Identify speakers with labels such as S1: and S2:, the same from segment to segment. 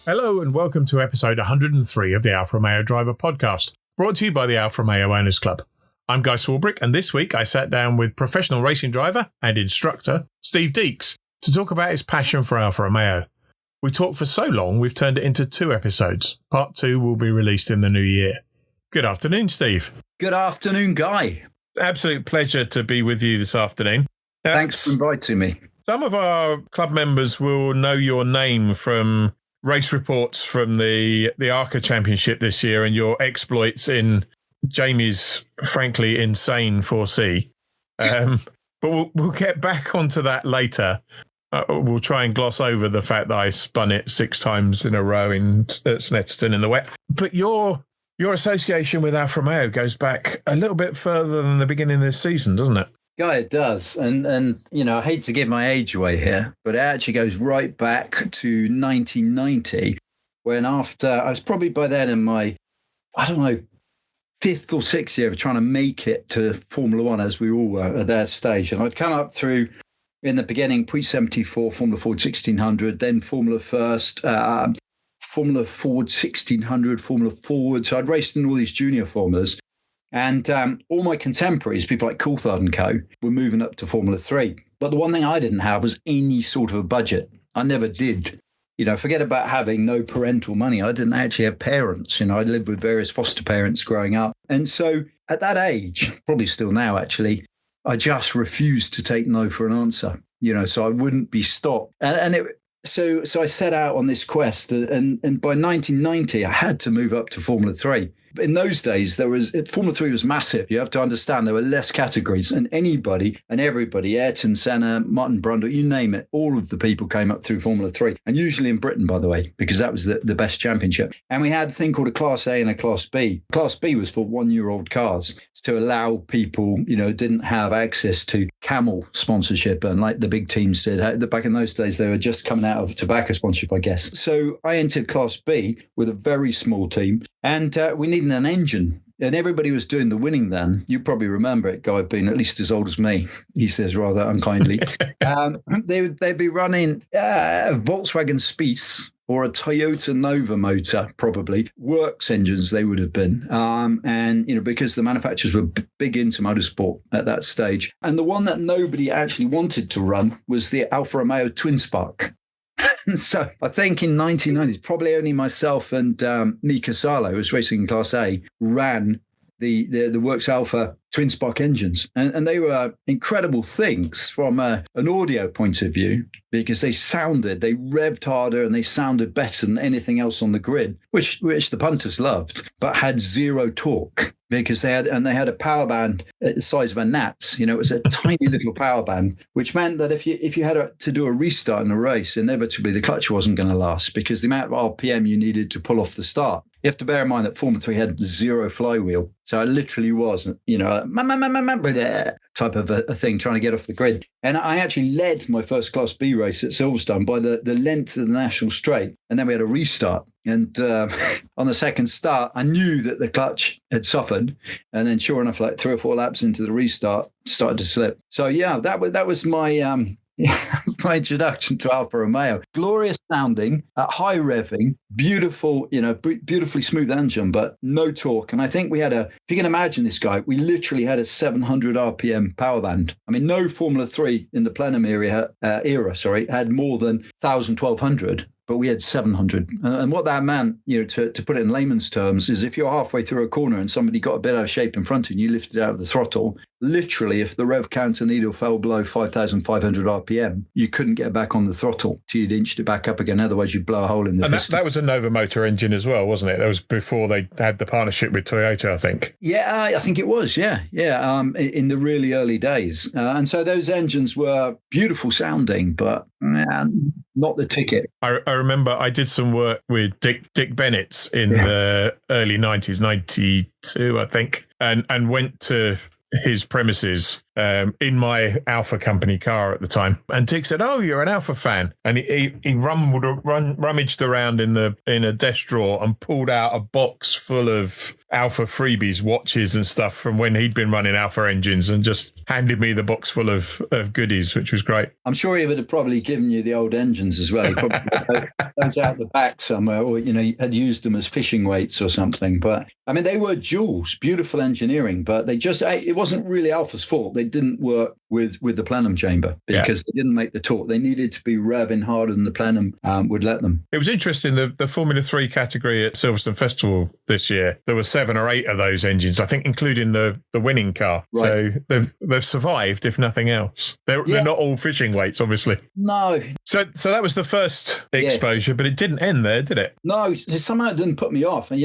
S1: Hello and welcome to episode 103 of the Alfa Romeo Driver Podcast, brought to you by the Alfa Romeo Owners Club. I'm Guy Swarbrick, and this week I sat down with professional racing driver and instructor Steve Deeks to talk about his passion for Alfa Romeo. We talked for so long we've turned it into 2 episodes. Part 2 will be released in the new year. Good afternoon, Steve.
S2: Good afternoon, Guy.
S1: Absolute pleasure to be with you this afternoon.
S2: Thanks for inviting me.
S1: Some of our club members will know your name from race reports from the ARCA Championship this year and your exploits in Jamie's frankly insane 4C. But we'll get back onto that later. We'll try and gloss over the fact that I spun it 6 times in a row at Snetterton in the wet. But your association with Alfa Romeo goes back a little bit further than the beginning of this season, doesn't it?
S2: Guy, it does. And you know, I hate to give my age away here, but it actually goes right back to 1990, when after, I was probably by then in my, 5th or 6th year of trying to make it to Formula One, as we all were at that stage. And I'd come up through, in the beginning, Pre-74, Formula Ford 1600, then Formula First, Formula Ford 1600, Formula Forward. So I'd raced in all these junior formulas. And all my contemporaries, people like Coulthard and co, were moving up to Formula 3. But the one thing I didn't have was any sort of a budget. I never did. You know, forget about having no parental money. I didn't actually have parents. You know, I lived with various foster parents growing up. And so at that age, probably still now actually, I just refused to take no for an answer. You know, so I wouldn't be stopped. So I set out on this quest. And by 1990, I had to move up to Formula 3. In those days, Formula 3 was massive. You have to understand there were less categories, and anybody and everybody, Ayrton Senna, Martin Brundle, you name it, all of the people came up through Formula 3, and usually in Britain, by the way, because that was the best championship. And we had a thing called a Class A and a Class B. Class B was for 1-year-old cars. It's to allow people, you know, didn't have access to Camel sponsorship, and like the big teams did. Back in those days, they were just coming out of tobacco sponsorship, I guess. So I entered Class B with a very small team, and we needed an engine. And everybody was doing the winning then. You probably remember it, Guy, being at least as old as me, he says rather unkindly. They'd be running a Volkswagen Spiess or a Toyota Nova motor, probably. Works engines they would have been. And, you know, because the manufacturers were big into motorsport at that stage. And the one that nobody actually wanted to run was the Alfa Romeo Twin Spark. And so I think in 1990s, probably only myself and Mika Salo, who was racing in Class A, ran the Works Alpha twin spark engines. And they were incredible things from an audio point of view, because they revved harder and they sounded better than anything else on the grid, which the punters loved, but had zero torque. Because they had a power band the size of a gnat's. You know, it was a tiny little power band, which meant that if you had to do a restart in a race, inevitably the clutch wasn't going to last, because the amount of RPM you needed to pull off the start. You have to bear in mind that Formula 3 had 0 flywheel. So it literally was, you know, type of a thing, trying to get off the grid. And I actually led my first Class B race at Silverstone by the length of the National Straight. And then we had a restart. And on the second start, I knew that the clutch had suffered. And then sure enough, like 3 or 4 laps into the restart, started to slip. So yeah, that was my my introduction to Alfa Romeo. Glorious sounding, high revving, beautiful, you know, beautifully smooth engine, but no torque. And I think we had if you can imagine this, Guy, we literally had a 700 RPM power band. I mean, no Formula 3 in the Plenum era, had more than 1,000, 1,200. But we had 700. And what that meant, you know, to put it in layman's terms, is if you're halfway through a corner and somebody got a bit out of shape in front of you, you lifted out of the throttle, literally, if the rev counter needle fell below 5,500 RPM, you couldn't get back on the throttle till you'd inched it back up again. Otherwise, you'd blow a hole in the piston.
S1: That was a Nova motor engine as well, wasn't it? That was before they had the partnership with Toyota, I think.
S2: Yeah, I think it was, yeah. In the really early days. And so those engines were beautiful sounding, but not the ticket.
S1: I remember I did some work with Dick Bennett's in the early 90s, 92, I think, and went to his premises in my Alfa company car at the time. And Dick said, "Oh, you're an Alfa fan." And he rummaged around in a desk drawer and pulled out a box full of Alfa freebies, watches and stuff from when he'd been running Alfa engines, and just handed me the box full of goodies, which was great.
S2: I'm sure he would have probably given you the old engines as well. He probably had those out the back somewhere, or, had used them as fishing weights or something. But I mean, they were jewels, beautiful engineering, but it wasn't really Alfa's fault. They didn't work with the plenum chamber because they didn't make the torque. They needed to be revving harder than the plenum would let them.
S1: It was interesting, the Formula 3 category at Silverstone Festival this year, there were 7 or 8 of those engines, I think, including the winning car. Right. So they've survived, if nothing else. They're not all fishing weights, obviously.
S2: No.
S1: So that was the first exposure, but it didn't end there, did it?
S2: No, somehow it didn't put me off. And,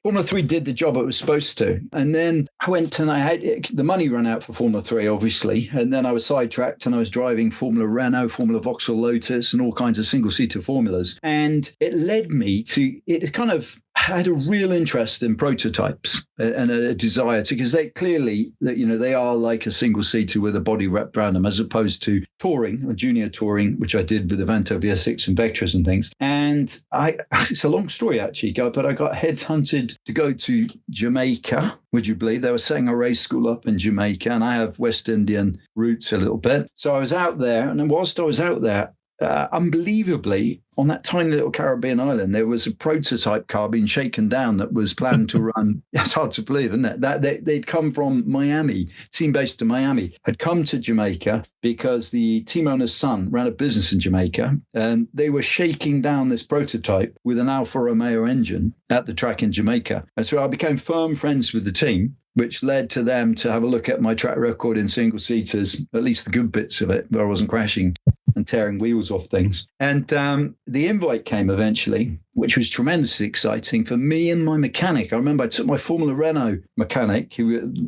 S2: Formula 3 did the job it was supposed to. And then I went and the money ran out for Formula 3, obviously. And then I was sidetracked and I was driving Formula Renault, Formula Vauxhall Lotus, and all kinds of single-seater formulas. And it led me to, it kind of had a real interest in prototypes and a desire to, because they clearly, they are like a single-seater with a body wrapped around them, as opposed to touring or junior touring, which I did with the Vento VS6 and Vectras and things. And it's a long story actually, but I got headhunted to go to Jamaica. Would you believe they were setting a race school up in Jamaica, and I have West Indian roots a little bit. So I was out there, and then whilst I was out there, unbelievably, on that tiny little Caribbean island, there was a prototype car being shaken down that was planned to run. It's hard to believe, isn't it? That they'd come from Miami, team based in Miami, had come to Jamaica because the team owner's son ran a business in Jamaica, and they were shaking down this prototype with an Alfa Romeo engine at the track in Jamaica. And so I became firm friends with the team, which led to them to have a look at my track record in single seaters, at least the good bits of it, where I wasn't crashing and tearing wheels off things. And the invite came eventually, which was tremendously exciting for me and my mechanic. I remember I took my Formula Renault mechanic,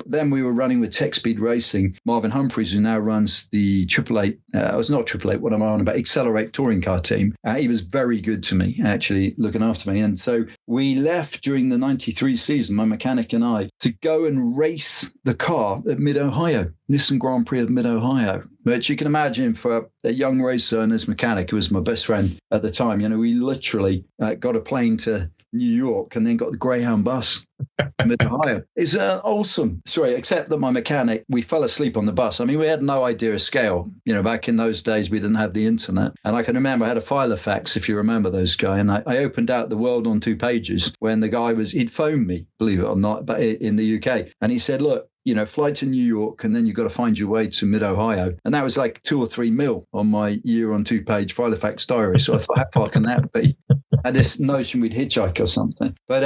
S2: then we were running with Tech Speed Racing, Marvin Humphreys, who now runs the 888, it was not 888, what am I on about, Accelerate touring car team. He was very good to me, actually, looking after me. And so we left during the 93 season, my mechanic and I, to go and race the car at Mid-Ohio, Nissan Grand Prix of Mid-Ohio. But you can imagine, for a young racer and his mechanic, who was my best friend at the time, we literally got a plane to New York and then got the Greyhound bus Mid-Ohio. It's awesome. Sorry, except that my mechanic, we fell asleep on the bus. I mean, we had no idea of scale. Back in those days, we didn't have the internet. And I can remember I had a Filofax, if you remember those, Guy. And I opened out The World on 2 pages when the guy he'd phoned me, believe it or not, but in the UK. And he said, look, fly to New York, and then you've got to find your way to Mid-Ohio. And that was like 2 or 3 mil on my year on 2-page Filofax diary. So I thought, how far can that be? I had this notion we'd hitchhike or something. But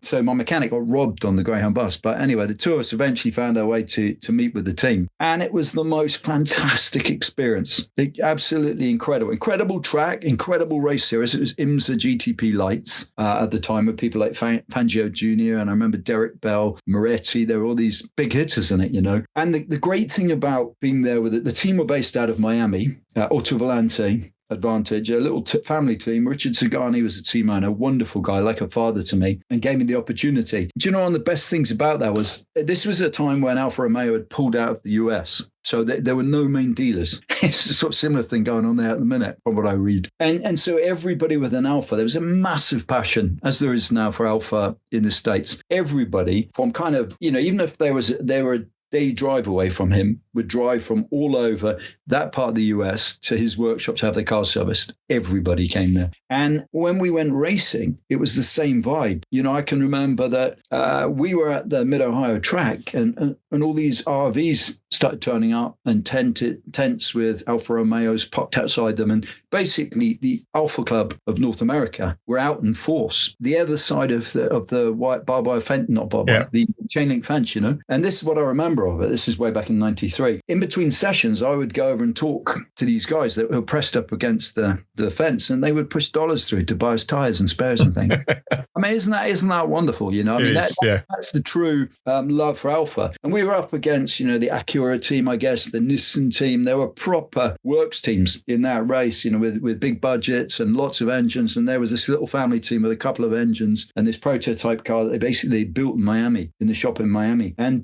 S2: so my mechanic got robbed on the Greyhound bus. But anyway, the two of us eventually found our way to meet with the team. And it was the most fantastic experience. Absolutely incredible. Incredible track, incredible race series. It was IMSA GTP lights at the time, with people like Fangio Jr. And I remember Derek Bell, Moretti. There were all these big hitters in it, And the great thing about being there with it, the team were based out of Miami, Otto Volante, Advantage, a little family team. Richard Sagani was the team owner, wonderful guy, like a father to me, and gave me the opportunity. Do you know, one of the best things about that was, this was a time when Alfa Romeo had pulled out of the US. So there were no main dealers. It's a sort of similar thing going on there at the minute, from what I read. And so everybody with an Alfa, there was a massive passion, as there is now for Alfa in the States. Everybody from kind of, even if they were a day drive away from him, would drive from all over that part of the US to his workshop to have their car serviced. Everybody came there. And when we went racing, it was the same vibe. I can remember that we were at the Mid-Ohio track, and all these RVs started turning up, and tents with Alfa Romeos parked outside them. And basically the Alfa Club of North America were out in force. The other side of the white barbed wire fence, not barbed wire, the chain link fence, And this is what I remember of it. This is way back in 93. In between sessions, I would go over and talk to these guys that were pressed up against the fence, and they would push dollars through to buy us tires and spares and things. I mean, isn't that wonderful? That's the true love for Alfa. And we were up against, the Acura team, I guess, the Nissan team. There were proper works teams in that race, with big budgets and lots of engines. And there was this little family team with a couple of engines and this prototype car that they basically built in Miami, in the shop in Miami. And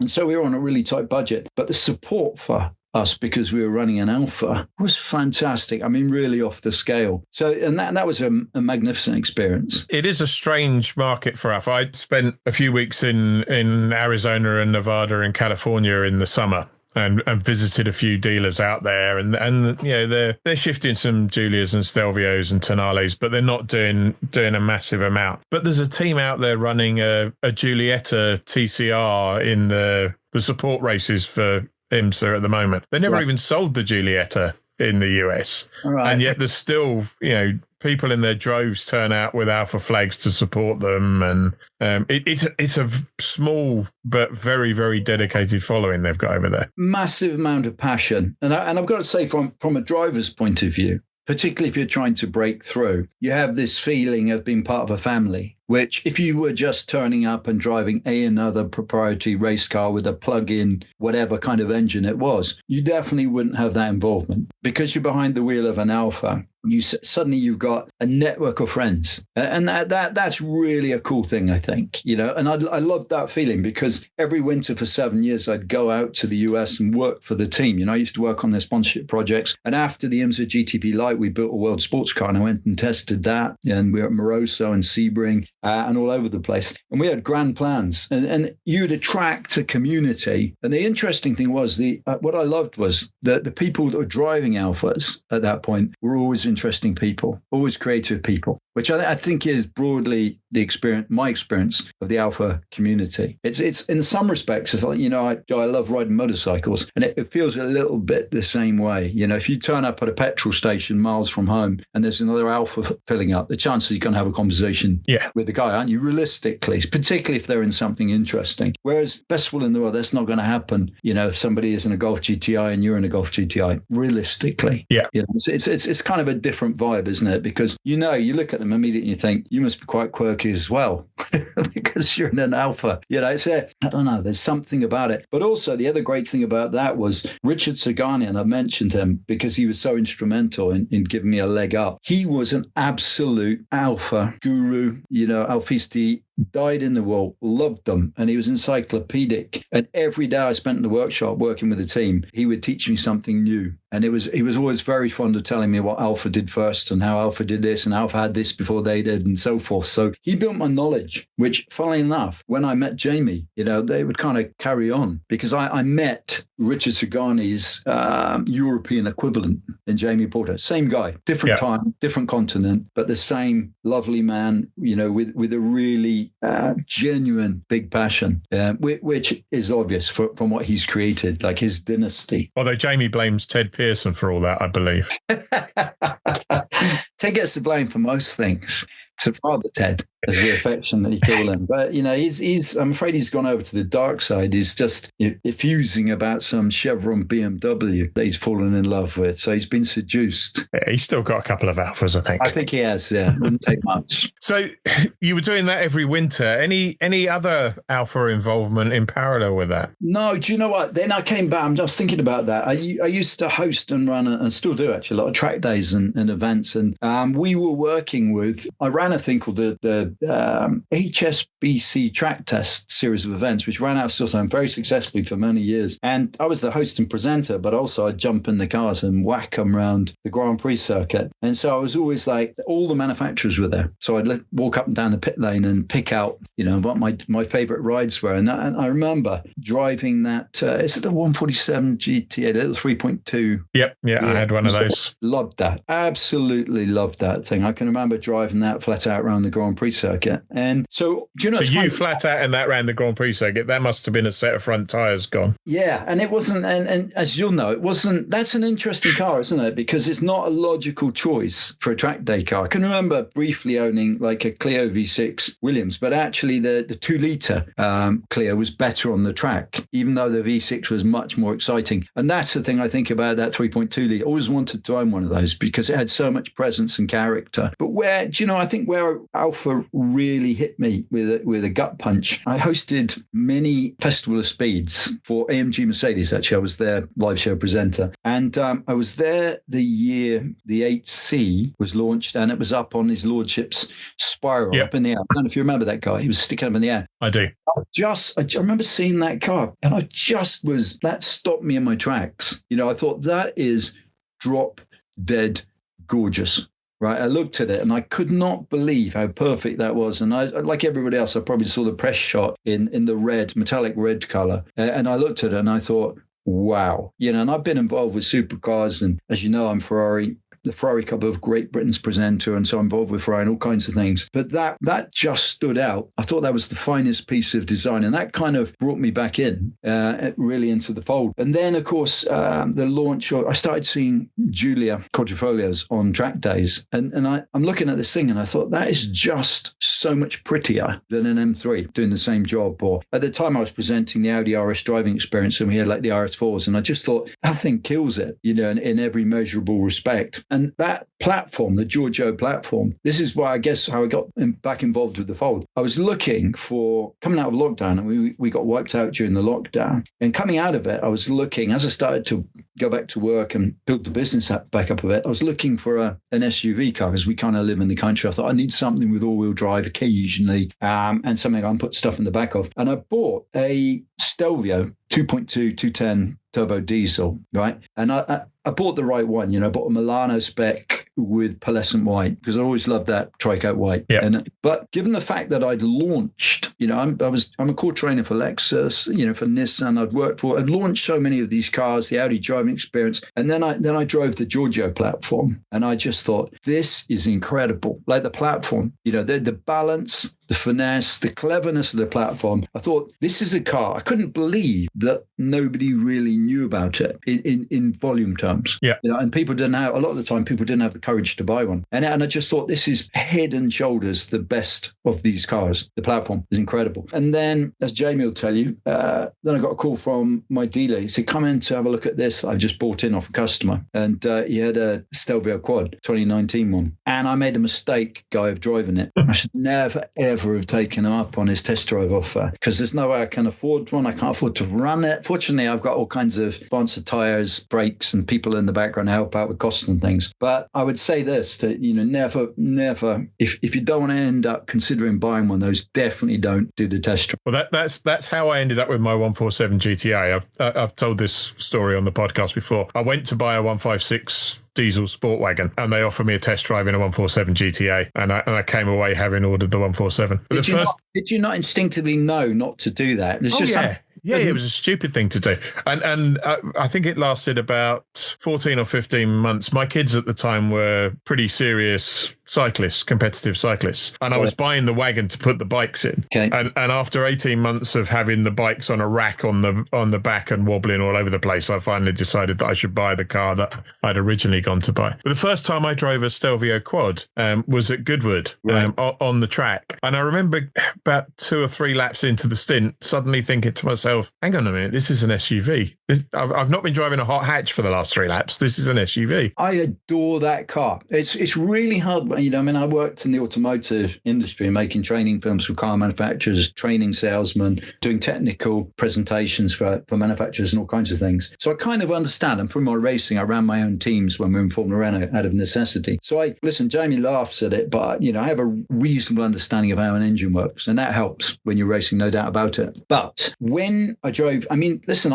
S2: so we were on a really tight budget, but the support for us, because we were running an Alfa, was fantastic. I mean, really off the scale. So, and that was a magnificent experience.
S1: It is a strange market for Alfa. I spent a few weeks in Arizona and Nevada and California in the summer. And visited a few dealers out there, and you know they're shifting some Giulias and Stelvios and Tonales, but they're not doing a massive amount. But there's a team out there running a Giulietta TCR in the support races for IMSA at the moment. They never even sold the Giulietta in the US, and yet there's still people in their droves turn out with Alfa flags to support them, and it's a small but very, very dedicated following they've got over there.
S2: Massive amount of passion, and I've got to say, from a driver's point of view, particularly if you're trying to break through, you have this feeling of being part of a family, which if you were just turning up and driving another proprietary race car with a plug-in, whatever kind of engine it was, you definitely wouldn't have that involvement. Because you're behind the wheel of an Alfa, suddenly you've got a network of friends. And that's really a cool thing, I think, and I loved that feeling, because every winter for 7 years, I'd go out to the US and work for the team. I used to work on their sponsorship projects. And after the IMSA GTP Light, we built a world sports car, and I went and tested that. And we were at Moroso and Sebring and all over the place. And we had grand plans, and you'd attract a community. And the interesting thing was what I loved was that the people that were driving Alfas at that point were always interesting people, always creative people, which I think is broadly my experience of the Alfa community. It's in some respects, it's like, I love riding motorcycles, and it feels a little bit the same way. If you turn up at a petrol station miles from home and there's another Alfa filling up, the chances you're going to have a conversation with the guy, aren't you? Realistically, particularly if they're in something interesting. Whereas best of all in the world, that's not going to happen. If somebody is in a Golf GTI and you're in a Golf GTI, realistically.
S1: Yeah.
S2: It's kind of a different vibe, isn't it? Because, you look at them immediately and you think, you must be quite quirky as well because you're in an Alfa. I don't know, there's something about it. But also the other great thing about that was Richard Sagani, and I mentioned him because he was so instrumental in giving me a leg up. He was an absolute Alfa guru, Alfisti, died in the wool, loved them, and he was encyclopedic. And every day I spent in the workshop working with the team, he would teach me something new. And he was always very fond of telling me what Alfa did first and how Alfa did this and Alfa had this before they did and so forth. So he built my knowledge, which, funnily enough, when I met Jamie, they would kind of carry on, because I met Richard Sagani's European equivalent in Jamie Porter. Same guy, different time, different continent, but the same lovely man, with a really genuine big passion, which is obvious from what he's created, like his dynasty.
S1: Although Jamie blames Ted Pearson for all that, I believe.
S2: Ted gets the blame for most things. To Father Ted, as we affectionately call him. But, he's I'm afraid he's gone over to the dark side. He's just effusing about some Chevron BMW that he's fallen in love with. So he's been seduced.
S1: Yeah, he's still got a couple of Alfas, I think.
S2: I think he has, yeah. Wouldn't take much.
S1: So you were doing that every winter. Any other Alfa involvement in parallel with that? No,
S2: do you know what? Then I came back. I'm just thinking about that. I used to host and run, and still do actually, a lot of track days and events. And we were working with, I ran a thing called the HSBC track test series of events, which ran out of Stilton very successfully for many years. And I was the host and presenter, but also I'd jump in the cars and whack them around the Grand Prix circuit. And so I was always like, all the manufacturers were there. So I'd walk up and down the pit lane and pick out, what my favorite rides were. And I remember driving that, is it the 147 GTA, the little 3.2?
S1: Yep. Yeah, I had one of those.
S2: Loved that. Absolutely loved that thing. I can remember driving that flat out around the Grand Prix circuit. And so, do you know?
S1: So you flat out and that around the Grand Prix circuit, that must have been a set of front tyres gone.
S2: Yeah, and it wasn't, and as you'll know, it wasn't, that's an interesting car, isn't it? Because it's not a logical choice for a track day car. I can remember briefly owning like a Clio V6 Williams, but actually the 2-litre Clio was better on the track, even though the V6 was much more exciting. And that's the thing I think about that 3.2 litre. I always wanted to own one of those because it had so much presence and character. But where, do you know, I think where Alfa really hit me with a gut punch. I hosted many Festival of Speeds for AMG Mercedes. Actually, I was their live show presenter. And I was there the year the 8C was launched, and it was up on his lordship's spiral up in the air. I don't know if you remember that guy. He was sticking up in the air.
S1: I do.
S2: I remember seeing that car, and that stopped me in my tracks. I thought that is drop dead gorgeous. Right, I looked at it and I could not believe how perfect that was. And I, like everybody else, I probably saw the press shot in the red, metallic red color. And I looked at it and I thought, wow. And I've been involved with supercars. And as you know, I'm the Ferrari Club of Great Britain's presenter, and so I'm involved with Ferrari and all kinds of things. But that just stood out. I thought that was the finest piece of design, and that kind of brought me back in, really into the fold. And then, of course, the launch, I started seeing Giulia quadrifolios on track days, and I'm looking at this thing, and I thought that is just so much prettier than an M3 doing the same job. Or at the time, I was presenting the Audi RS driving experience, and we had like the RS4s, and I just thought that thing kills it, in every measurable respect. And that platform, the Giorgio platform, this is why I guess how I got back involved with the fold. I was looking for, coming out of lockdown, and we got wiped out during the lockdown. And coming out of it, I was looking, as I started to go back to work and build the business back up a bit, I was looking for an SUV car, because we kind of live in the country. I thought I need something with all-wheel drive occasionally, and something I can put stuff in the back of. And I bought a Stelvio 2.2 210 turbo diesel, right? And I bought the right one, I bought a Milano spec with pearlescent white, because I always loved that tricoat white.
S1: Yeah.
S2: But given the fact that I'd launched, I'm a core trainer for Lexus, for Nissan, I'd launched so many of these cars, the Audi driving experience, and then I drove the Giorgio platform, and I just thought, this is incredible. Like the platform, the balance, the finesse, the cleverness of the platform. I thought, this is a car. I couldn't believe that nobody really knew about it in volume terms.
S1: Yeah.
S2: And people didn't have, a lot of the time, people didn't have the courage to buy one. And I just thought, this is head and shoulders the best of these cars. The platform is incredible. And then, as Jamie will tell you, then I got a call from my dealer. He said, come in to have a look at this. I just bought in off a customer. And he had a Stelvio Quad, 2019 one. And I made a mistake, Guy, of driving it. I should never, ever have taken him up on his test drive offer, because there's no way I can afford one. I can't afford to run it. Fortunately, I've got all kinds of sponsored tires, brakes, and people in the background to help out with costs and things. But I would say this, to never, if you don't want to end up considering buying one of those, definitely don't do the test drive.
S1: Well, that's how I ended up with my 147 GTA. I've told this story on the podcast before. I went to buy a 156 diesel sport wagon, and they offered me a test drive in a 147 GTA, and I came away having ordered the 147. But
S2: did you not instinctively know not to do that?
S1: Yeah, it was a stupid thing to do. And I think it lasted about 14 or 15 months. My kids at the time were pretty serious cyclists, competitive cyclists. And I was buying the wagon to put the bikes in.
S2: Okay.
S1: And after 18 months of having the bikes on a rack on the back and wobbling all over the place, I finally decided that I should buy the car that I'd originally gone to buy. But the first time I drove a Stelvio Quad was at Goodwood, on the track. And I remember about 2 or 3 laps into the stint, suddenly thinking to myself, hang on a minute, this is an SUV. I've not been driving a hot hatch for the last 3 laps. This is an SUV.
S2: I adore that car. It's really hard. I worked in the automotive industry, making training films for car manufacturers, training salesmen, doing technical presentations for manufacturers and all kinds of things. So I kind of understand. And from my racing, I ran my own teams when we were in Formula Renault out of necessity. So Jamie laughs at it, but, I have a reasonable understanding of how an engine works. And that helps when you're racing, no doubt about it. But when I drove, I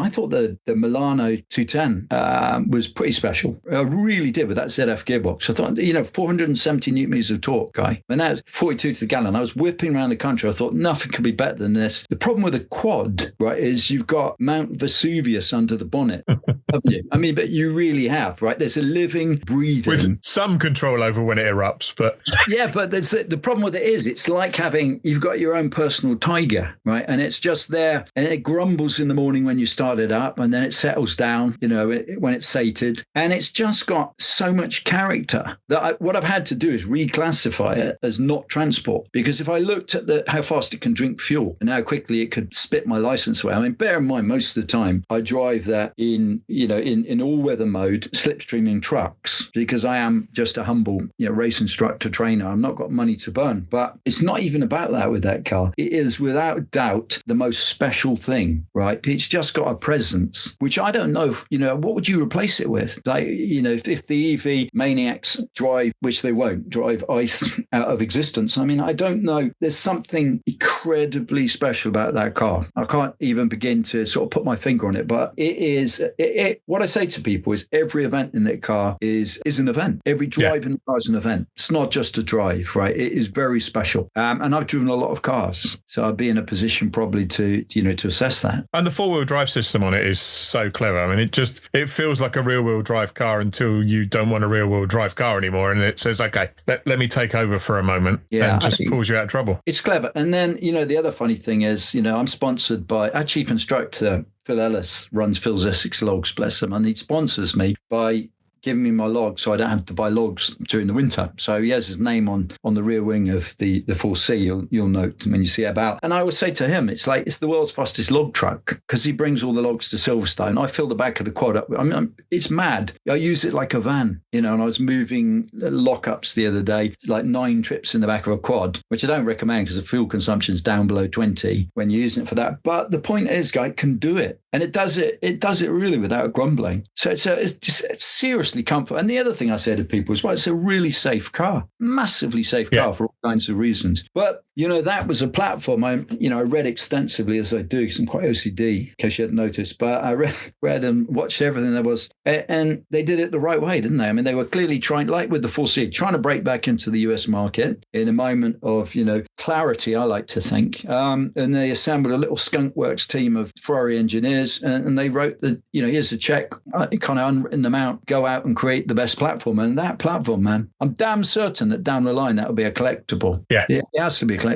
S2: thought the Milano 210 was pretty special. I really did, with that ZF gearbox. I thought, 470 newton meters of torque, Guy. And that's 42 to the gallon. I was whipping around the country. I thought nothing could be better than this. The problem with a quad, right, is you've got Mount Vesuvius under the bonnet, haven't you? But you really have, right? There's a living, breathing.
S1: With some control over when it erupts, but...
S2: Yeah, but the problem with it is it's like you've got your own personal tiger, right? And it's just there, and it grumbles in the morning when you start it up, and then it settles down, when it's sated. And it's just got so much character that what I've had to do is reclassify it as not transport. Because if I looked at how fast it can drink fuel and how quickly it could spit my license away, bear in mind, most of the time I drive that in, in all weather mode, slipstreaming trucks, because I am just a humble, race instructor trainer. I've not got money to burn, but it's not even about that with that car. It is without doubt the most special thing, right? It's just got a presence, which I don't know, what would you replace it with? Like, if the EV maniacs drive, which they won't, drive ICE out of existence. I mean, I don't know. There's something incredibly special about that car. I can't even begin to sort of put my finger on it, but it is, what I say to people is every event in that car is an event. Every drive in the car is an event. It's not just a drive, right? It is very special. And I've driven a lot of cars, so I'd be in a position probably to assess that.
S1: And the four-wheel drive system on it is so clever. I mean, it feels like a rear-wheel drive car until you don't want a rear-wheel drive car anymore, and it says, okay, let me take over for a moment, and just pulls you out of trouble.
S2: It's clever. And then, the other funny thing is, I'm sponsored by our chief instructor, Phil Ellis, runs Phil's Essex Logs, bless him, and he sponsors me by giving me my logs so I don't have to buy logs during the winter. So he has his name on the rear wing of the 4C, you'll note when you see it about. And I always say to him, it's the world's fastest log truck, because he brings all the logs to Silverstone. I fill the back of the quad up. It's mad. I use it like a van, and I was moving lockups the other day, like 9 trips in the back of a quad, which I don't recommend because the fuel consumption is down below 20 when you're using it for that. But the point is, Guy can do it. And it does it really without grumbling. So it's just seriously comfort. And the other thing I say to people is, well, it's a really safe car, massively safe car for all kinds of reasons. But, that was a platform I read extensively, as I do, because I'm quite OCD, in case you hadn't noticed. But I read and watched everything there was. And they did it the right way, didn't they? I mean, they were clearly trying, like with the 4C, trying to break back into the US market in a moment of, clarity, I like to think. And they assembled a little skunk works team of Ferrari engineers, and they wrote that, here's a check, kind of unwritten amount, go out and create the best platform. And that platform, man, I'm damn certain that down the line, that'll be a collectible.
S1: Yeah.
S2: It has to be a collectible.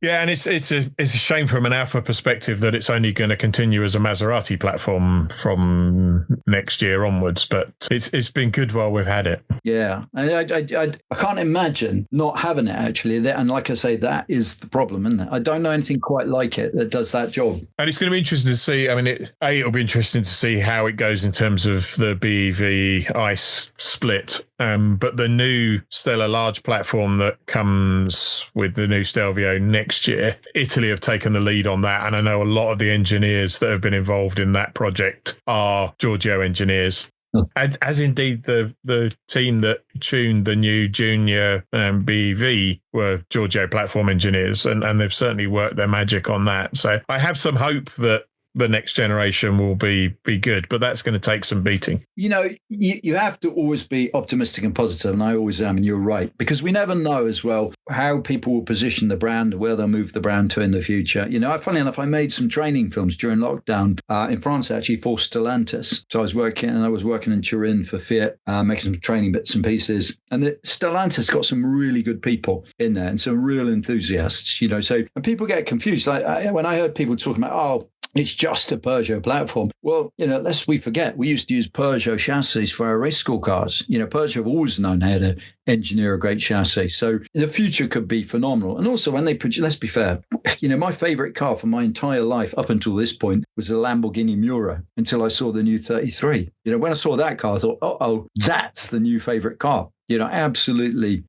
S1: Yeah, and it's a shame from an Alfa perspective that it's only going to continue as a Maserati platform from next year onwards, but it's been good while we've had it.
S2: Yeah, I can't imagine not having it, actually. And like I say, that is the problem, isn't it? I don't know anything quite like it that does that job.
S1: And it's going to be interesting to see. I mean, it'll be interesting to see how it goes in terms of the BEV ICE split. But the new Stella Large platform that comes with the new Stelvio next year, Italy have taken the lead on that. And I know a lot of the engineers that have been involved in that project are Giorgio engineers. As indeed the team that tuned the new junior BEV were Giorgio platform engineers, and they've certainly worked their magic on that. So I have some hope that the next generation will be good, but that's going to take some beating.
S2: You have to always be optimistic and positive, and I always am, and you're right, because we never know as well how people will position the brand, where they'll move the brand to in the future. Funny enough, I made some training films during lockdown in France, actually, for Stellantis. So I was working in Turin for Fiat, making some training bits and pieces, and the Stellantis got some really good people in there and some real enthusiasts. So and people get confused. Like when I heard people talking about, it's just a Peugeot platform. Well, lest we forget, we used to use Peugeot chassis for our race school cars. Peugeot have always known how to engineer a great chassis. So the future could be phenomenal. And also when they produce, let's be fair, my favorite car for my entire life up until this point was a Lamborghini Miura until I saw the new 33. When I saw that car, I thought, that's the new favorite car. Absolutely.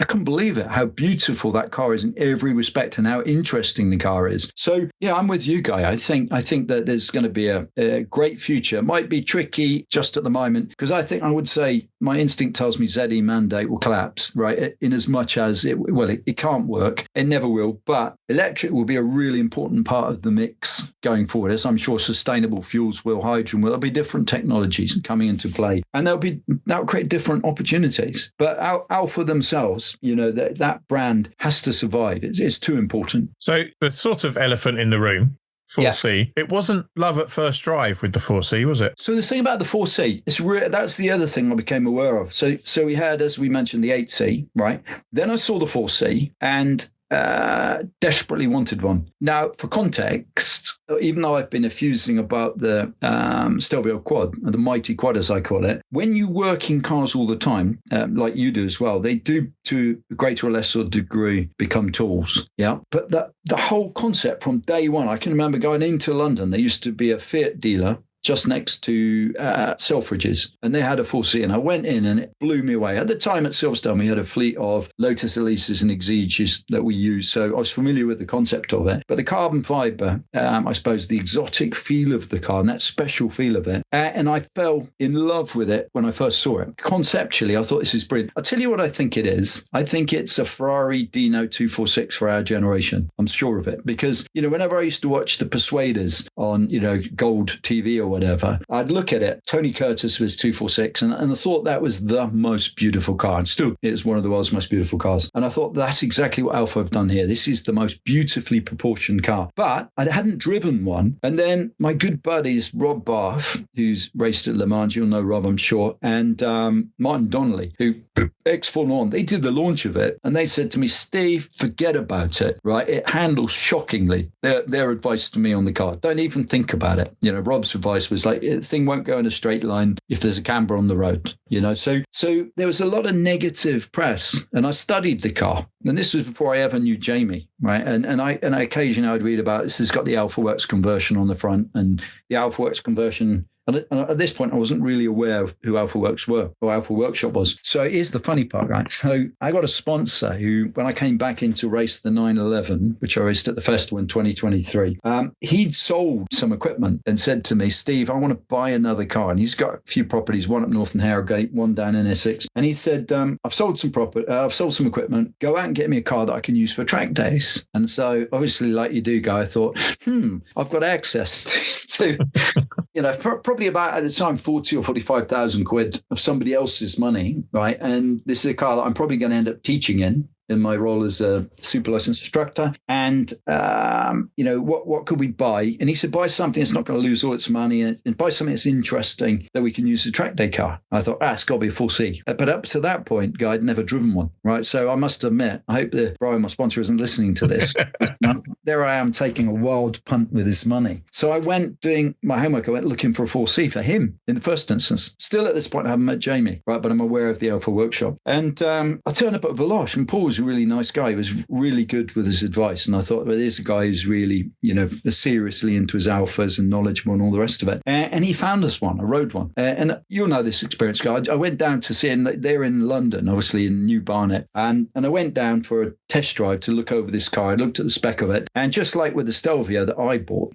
S2: I couldn't believe it, how beautiful that car is in every respect and how interesting the car is. So, yeah, I'm with you, Guy. I think that there's going to be a great future. It might be tricky just at the moment, because I would say my instinct tells me ZE mandate will collapse, right? In as much as it can't work. It never will. But electric will be a really important part of the mix going forward, as I'm sure sustainable fuels will, hydrogen will. There'll be different technologies coming into play, and that'll create different opportunities. But Alfa themselves, that brand has to survive. It's too important.
S1: So the sort of elephant in the room, 4C, It wasn't love at first drive with the 4C, was it?
S2: So the thing about the 4C, that's the other thing I became aware of. So we had, as we mentioned, the 8C, right? Then I saw the 4C and desperately wanted one. Now, for context, even though I've been effusing about the Stelvio quad, the mighty quad as I call it, when you work in cars all the time, like you do as well, they do to a greater or lesser degree become tools. Yeah. But the whole concept from day one, I can remember going into London, there used to be a Fiat dealer just next to Selfridges, and they had a 4C, and I went in and it blew me away. At the time at Silverstone, we had a fleet of Lotus Elises and Exiges that we used, so I was familiar with the concept of it. But the carbon fibre, I suppose the exotic feel of the car and that special feel of it, and I fell in love with it when I first saw it. Conceptually, I thought this is brilliant. I'll tell you what I think it is. I think it's a Ferrari Dino 246 for our generation. I'm sure of it, because, whenever I used to watch the Persuaders on, Gold TV or whatever, I'd look at it. Tony Curtis was 246, and I thought that was the most beautiful car, and still it is one of the world's most beautiful cars. And I thought that's exactly what Alfa have done here. This is the most beautifully proportioned car. But I hadn't driven one. And then my good buddies, Rob Barth, who's raced at Le Mans, you'll know Rob, I'm sure, and Martin Donnelly, who ex-Formula One, they did the launch of it, and they said to me, Steve, forget about it, right? It handles shockingly. Their advice to me on the car, don't even think about it. Rob's advice was like, the thing won't go in a straight line if there's a camber on the road, So there was a lot of negative press, and I studied the car. And this was before I ever knew Jamie, right? And I occasionally I'd read about this has got the Alfa Works conversion on the front, and the Alfa Works conversion. And at this point, I wasn't really aware of who Alfa Works were or Alfa Workshop was. So here's the funny part, right? So I got a sponsor who, when I came back in to race the 911, which I raced at the festival in 2023, he'd sold some equipment and said to me, Steve, I want to buy another car. And he's got a few properties, one up north in Harrogate, one down in Essex. And he said, I've sold some equipment. Go out and get me a car that I can use for track days. And so obviously, like you do, Guy, I thought, I've got access to probably about, at the time, 40 or 45,000 quid of somebody else's money, right? And this is a car that I'm probably going to end up teaching in my role as a super licensed instructor. And, what could we buy? And he said, buy something that's not going to lose all its money, and buy something that's interesting that we can use as a track day car. I thought, it's got to be a 4C. But up to that point, Guy, I'd never driven one, right? So I must admit, I hope that Brian, my sponsor, isn't listening to this. There I am taking a wild punt with his money. So I went doing my homework. I went looking for a 4C for him in the first instance. Still at this point, I haven't met Jamie, right? But I'm aware of the Alfa Workshop. And I turned up at Veloce, and Paul was a really nice guy. He was really good with his advice. And I thought, well, there's a guy who's really, seriously into his Alfas and knowledgeable and all the rest of it. And he found us one, a road one. And you'll know this experience, Guy. I went down to see him. They're in London, obviously in New Barnet. And I went down for a test drive to look over this car. I looked at the spec of it. And just like with the Stelvio that I bought,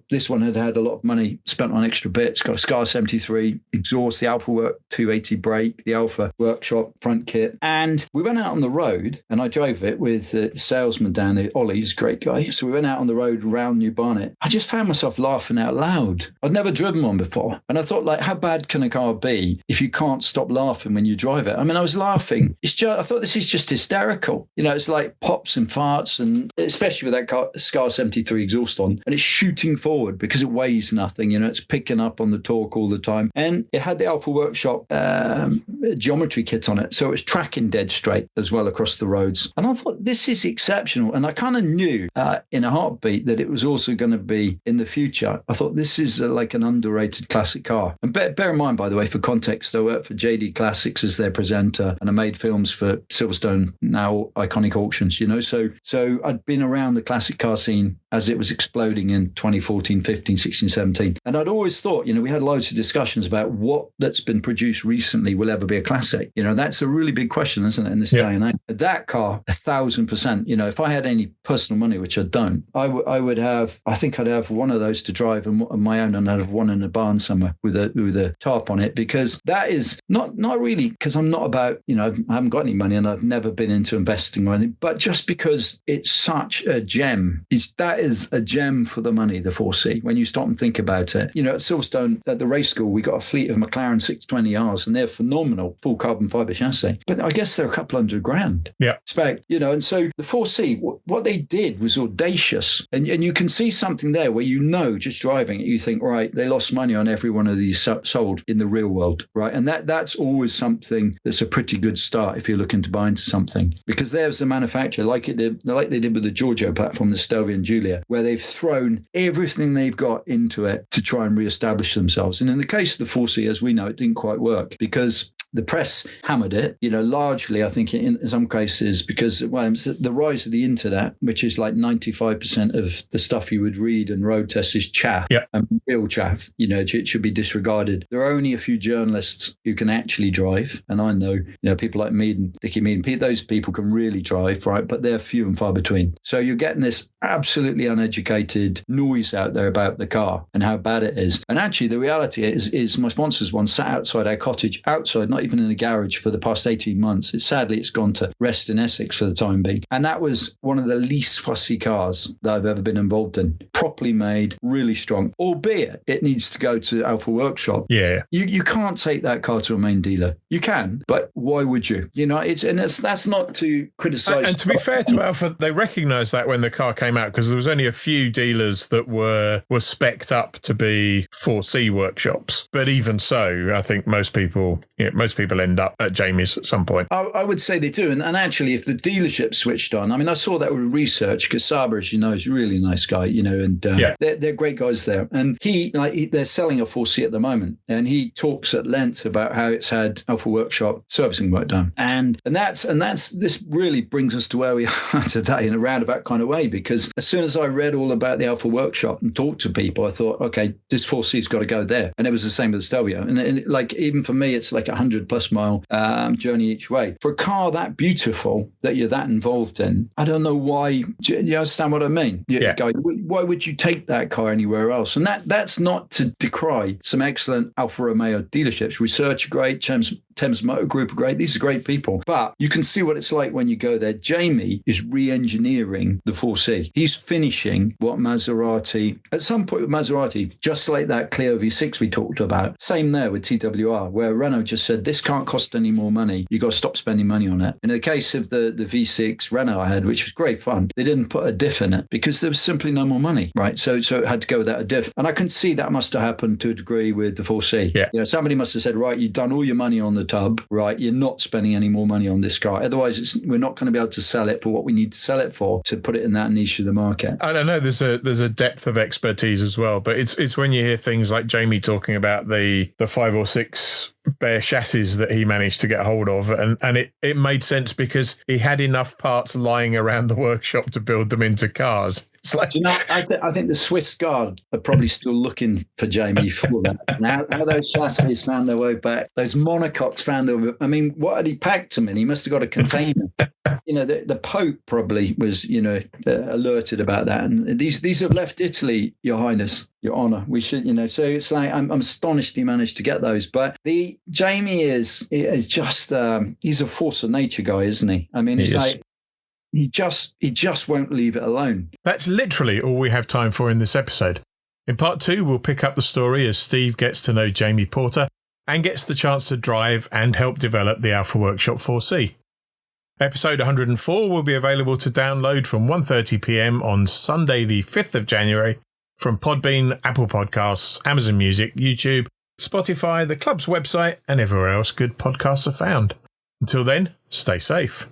S2: this one had a lot of money spent on extra bits. Got a Scar 73 exhaust, the Alfa Work 280 brake, the Alfa Workshop front kit. And we went out on the road, and I drove it with the salesman down there, Ollie, he's a great guy. So we went out on the road around New Barnet. I just found myself laughing out loud. I'd never driven one before. And I thought, how bad can a car be if you can't stop laughing when you drive it? I mean, I was laughing. I thought this is just hysterical. It's like pops and farts, and especially with that car, Scar 73 exhaust on, and it's shooting forward because it weighs nothing. It's picking up on the torque all the time. And it had the Alfa Workshop geometry kit on it. So it was tracking dead straight as well across the roads. And I thought, this is exceptional. And I kind of knew in a heartbeat that it was also going to be in the future. I thought, this is like an underrated classic car. And bear in mind, by the way, for context, I worked for JD Classics as their presenter, and I made films for Silverstone, now Iconic Auctions, So I'd been around the classic car scene as it was exploding in 2014, 15, 16, 17. And I'd always thought, we had loads of discussions about what that's been produced recently will ever be a classic. That's a really big question, isn't it, in this day and age? That car, 1,000%. If I had any personal money, which I don't, I think I'd have one of those to drive and my own, and I'd have one in a barn somewhere with a tarp on it, because that is not really, because I'm not about, I haven't got any money and I've never been into investing or anything, but just because it's such a gem. That is a gem for the money, the 4C, when you stop and think about it. At Silverstone, at the race school, we got a fleet of McLaren 620Rs, and they're phenomenal, full carbon fibre chassis. But I guess they're a couple $100,000.
S1: Yeah.
S2: Spec, and so the 4C, what they did was audacious. And you can see something there where just driving it, you think, right, they lost money on every one of these sold in the real world, right? And that's always something that's a pretty good start if you're looking to buy into something. Because there's the manufacturer, like they did with the Giorgio platform, the Stelvio and Giulia, where they've thrown everything they've got into it to try and reestablish themselves. And in the case of the 4C, as we know, it didn't quite work, because the press hammered it, largely, I think, in some cases, because the rise of the internet, which is like 95% of the stuff you would read and road test is chaff, and real chaff, it should be disregarded. There are only a few journalists who can actually drive. And I know, people like Mead and Dickie Mead, those people can really drive, right? But they're few and far between. So you're getting this absolutely uneducated noise out there about the car and how bad it is. And actually, the reality is my sponsor's one sat outside our cottage, outside, not even in a garage, for the past 18 months. Sadly, it's gone to rest in Essex for the time being. And that was one of the least fussy cars that I've ever been involved in. Properly made, really strong, albeit it needs to go to Alfa Workshop.
S1: Yeah.
S2: You can't take that car to a main dealer. You can, but why would you? That's not to criticise.
S1: And to be fair to Alfa, they recognised that when the car came out, because there was only a few dealers that were specced up to be 4C workshops. But even so, I think most people end up at Jamie's at some point.
S2: I would say they do. And actually, if the dealership switched on, I saw that with research, because Saber, as you know, is a really nice guy, and they're great guys there. And they're selling a 4C at the moment. And he talks at length about how it's had Alfa Workshop servicing work done. And this really brings us to where we are today in a roundabout kind of way, because as soon as I read all about the Alfa Workshop and talked to people, I thought, okay, this 4C's got to go there. And it was the same with the Stelvio. And like, even for me, it's like 100+ mile journey each way. For a car that beautiful that you're that involved in, I don't know why. Do you understand what I mean?
S1: Yeah.
S2: Guy, why would you take that car anywhere else? And that's not to decry some excellent Alfa Romeo dealerships. Research are great. Thames Motor Group are great. These are great people. But you can see what it's like when you go there. Jamie is re-engineering the 4C. He's finishing what Maserati, at some point with Maserati, just like that Clio V6 we talked about. Same there with TWR, where Renault just said, this can't cost any more money. You got to stop spending money on it. In the case of the V6 Renault I had, which was great fun, they didn't put a diff in it because there was simply no more money, right? So it had to go without a diff. And I can see that must have happened to a degree with the 4C.
S1: Yeah.
S2: Somebody must have said, right, you've done all your money on the tub, right? You're not spending any more money on this car. Otherwise, we're not going to be able to sell it for what we need to sell it for to put it in that niche of the market.
S1: I don't know. There's a depth of expertise as well, but it's when you hear things like Jamie talking about the 5 or 6 bare chassis that he managed to get hold of, and it made sense because he had enough parts lying around the workshop to build them into cars. It's like,
S2: I think the Swiss Guard are probably still looking for Jamie for that. And how those chassis found their way back, those monocoques found their way. What had he packed them in? He must have got a container. The Pope probably was, alerted about that. And these have left Italy, Your Highness, Your Honour. We should, so it's like I'm astonished he managed to get those. But Jamie is just he's a force of nature guy, isn't he? It's like he just won't leave it alone.
S1: That's literally all we have time for in this episode. In part 2, we'll pick up the story as Steve gets to know Jamie Porter and gets the chance to drive and help develop the Alfa Workshop 4C. Episode 104 will be available to download from 1:30 p.m. on Sunday the 5th of January from Podbean, Apple Podcasts, Amazon Music, YouTube, Spotify, the club's website, and everywhere else good podcasts are found. Until then, stay safe.